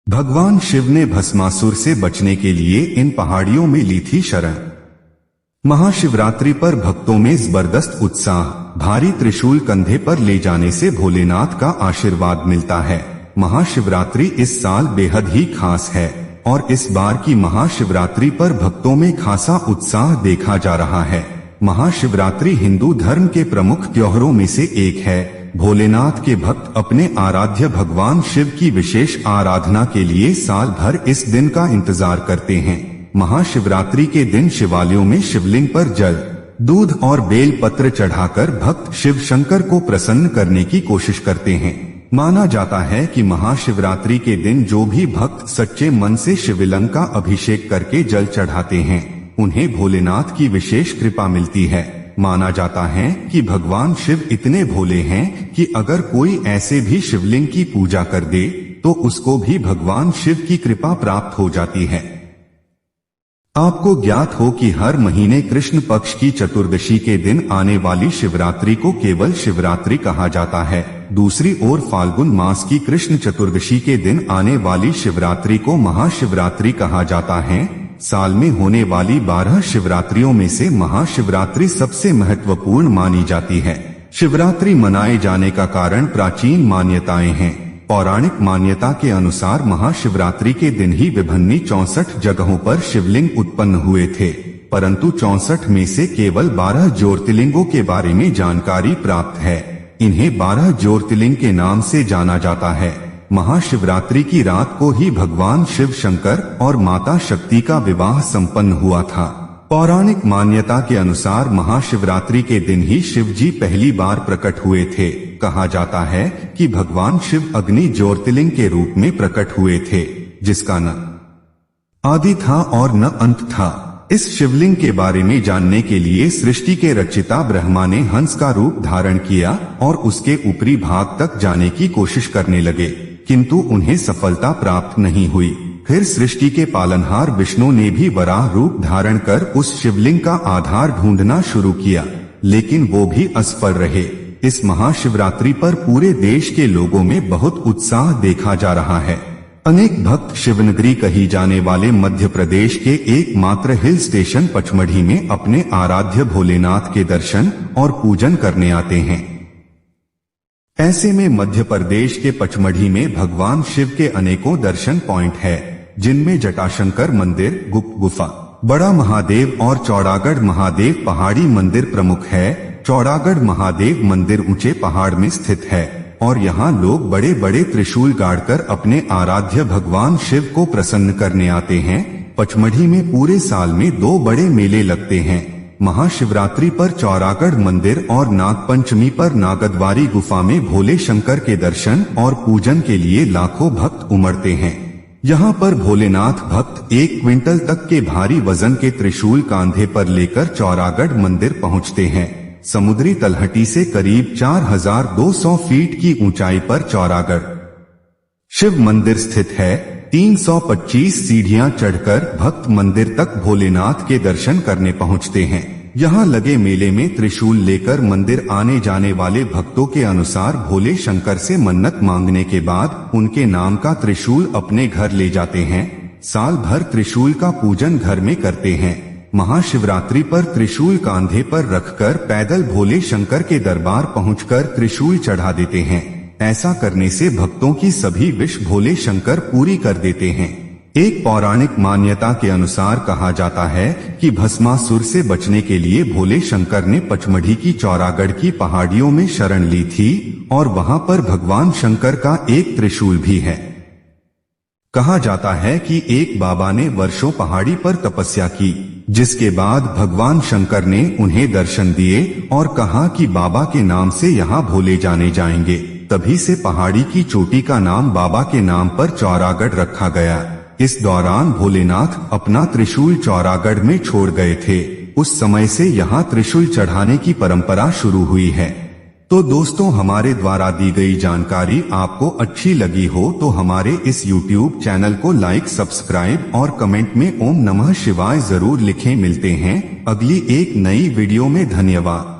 भगवान शिव ने भस्मासुर से बचने के लिए इन पहाड़ियों में ली थी शरण। महाशिवरात्रि पर भक्तों में जबरदस्त उत्साह। भारी त्रिशूल कंधे पर ले जाने से भोलेनाथ का आशीर्वाद मिलता है। महाशिवरात्रि इस साल बेहद ही खास है और इस बार की महाशिवरात्रि पर भक्तों में खासा उत्साह देखा जा रहा है। महाशिवरात्रि हिंदू धर्म के प्रमुख त्योहारों में से एक है। भोलेनाथ के भक्त अपने आराध्य भगवान शिव की विशेष आराधना के लिए साल भर इस दिन का इंतजार करते हैं। महाशिवरात्रि के दिन शिवालयों में शिवलिंग पर जल, दूध और बेल पत्र चढ़ाकर भक्त शिव शंकर को प्रसन्न करने की कोशिश करते हैं। माना जाता है कि महाशिवरात्रि के दिन जो भी भक्त सच्चे मन से शिवलिंग का अभिषेक करके जल चढ़ाते हैं, उन्हें भोलेनाथ की विशेष कृपा मिलती है। माना जाता है कि भगवान शिव इतने भोले हैं कि अगर कोई ऐसे भी शिवलिंग की पूजा कर दे तो उसको भी भगवान शिव की कृपा प्राप्त हो जाती है। आपको ज्ञात हो कि हर महीने कृष्ण पक्ष की चतुर्दशी के दिन आने वाली शिवरात्रि को केवल शिवरात्रि कहा जाता है। दूसरी ओर फाल्गुन मास की कृष्ण चतुर्दशी के दिन आने वाली शिवरात्रि को महाशिवरात्रि कहा जाता है। साल में होने वाली 12 शिवरात्रियों में से महाशिवरात्रि सबसे महत्वपूर्ण मानी जाती है। शिवरात्रि मनाए जाने का कारण प्राचीन मान्यताएं हैं। पौराणिक मान्यता के अनुसार महाशिवरात्रि के दिन ही विभिन्न 64 जगहों पर शिवलिंग उत्पन्न हुए थे, परंतु 64 में से केवल 12 ज्योतिर्लिंगों के बारे में जानकारी प्राप्त है। इन्हें 12 ज्योतिर्लिंग के नाम से जाना जाता है। महाशिवरात्रि की रात को ही भगवान शिव शंकर और माता शक्ति का विवाह संपन्न हुआ था। पौराणिक मान्यता के अनुसार महाशिवरात्रि के दिन ही शिव जी पहली बार प्रकट हुए थे। कहा जाता है कि भगवान शिव अग्नि ज्योतिर्लिंग के रूप में प्रकट हुए थे, जिसका न आदि था और न अंत था। इस शिवलिंग के बारे में जानने के लिए सृष्टि के रचिता ब्रह्मा ने हंस का रूप धारण किया और उसके ऊपरी भाग तक जाने की कोशिश करने लगे, किंतु उन्हें सफलता प्राप्त नहीं हुई। फिर सृष्टि के पालनहार विष्णु ने भी वराह रूप धारण कर उस शिवलिंग का आधार ढूंढना शुरू किया, लेकिन वो भी असफल रहे। इस महाशिवरात्रि पर पूरे देश के लोगों में बहुत उत्साह देखा जा रहा है। अनेक भक्त शिवनगरी कही जाने वाले मध्य प्रदेश के एकमात्र हिल स्टेशन पचमढ़ी में अपने आराध्य भोलेनाथ के दर्शन और पूजन करने आते हैं। ऐसे में मध्य प्रदेश के पचमढ़ी में भगवान शिव के अनेकों दर्शन पॉइंट है, जिनमें जटाशंकर मंदिर, गुप्त गुफा, बड़ा महादेव और चौड़ागढ़ महादेव पहाड़ी मंदिर प्रमुख है। चौड़ागढ़ महादेव मंदिर ऊंचे पहाड़ में स्थित है और यहाँ लोग बड़े बड़े त्रिशूल गाड़कर अपने आराध्य भगवान शिव को प्रसन्न करने आते हैं। पचमढ़ी में पूरे साल में 2 बड़े मेले लगते हैं। महाशिवरात्रि पर चौड़ागढ़ मंदिर और नागपंचमी पर नागद्वारी गुफा में भोले शंकर के दर्शन और पूजन के लिए लाखों भक्त उमड़ते हैं। यहाँ पर भोलेनाथ भक्त 1 क्विंटल तक के भारी वजन के त्रिशूल कांधे पर लेकर चौड़ागढ़ मंदिर पहुँचते हैं। समुद्री तलहटी से करीब 4200 फीट की ऊंचाई पर चौड़ागढ़ शिव मंदिर स्थित है। 325 सीढ़ियां चढ़कर भक्त मंदिर तक भोलेनाथ के दर्शन करने पहुंचते हैं। यहाँ लगे मेले में त्रिशूल लेकर मंदिर आने जाने वाले भक्तों के अनुसार भोले शंकर से मन्नत मांगने के बाद उनके नाम का त्रिशूल अपने घर ले जाते हैं। साल भर त्रिशूल का पूजन घर में करते हैं। महाशिवरात्रि पर त्रिशूल कांधे पर रखकर पैदल भोले शंकर के दरबार पहुंचकर त्रिशूल चढ़ा देते हैं। ऐसा करने से भक्तों की सभी विश भोले शंकर पूरी कर देते हैं। एक पौराणिक मान्यता के अनुसार कहा जाता है कि भस्मासुर से बचने के लिए भोले शंकर ने पचमढ़ी की चौड़ागढ़ की पहाड़ियों में शरण ली थी और वहां पर भगवान शंकर का एक त्रिशूल भी है। कहा जाता है कि एक बाबा ने वर्षों पहाड़ी पर तपस्या की, जिसके बाद भगवान शंकर ने उन्हें दर्शन दिए और कहा कि बाबा के नाम से यहाँ भोले जाने जाएंगे। तभी से पहाड़ी की चोटी का नाम बाबा के नाम पर चौड़ागढ़ रखा गया। इस दौरान भोलेनाथ अपना त्रिशूल चौड़ागढ़ में छोड़ गए थे। उस समय से यहाँ त्रिशूल चढ़ाने की परंपरा शुरू हुई है। तो दोस्तों, हमारे द्वारा दी गई जानकारी आपको अच्छी लगी हो तो हमारे इस YouTube चैनल को लाइक, सब्सक्राइब और कमेंट में ओम नमः शिवाय जरूर लिखें। मिलते हैं अगली एक नई वीडियो में। धन्यवाद।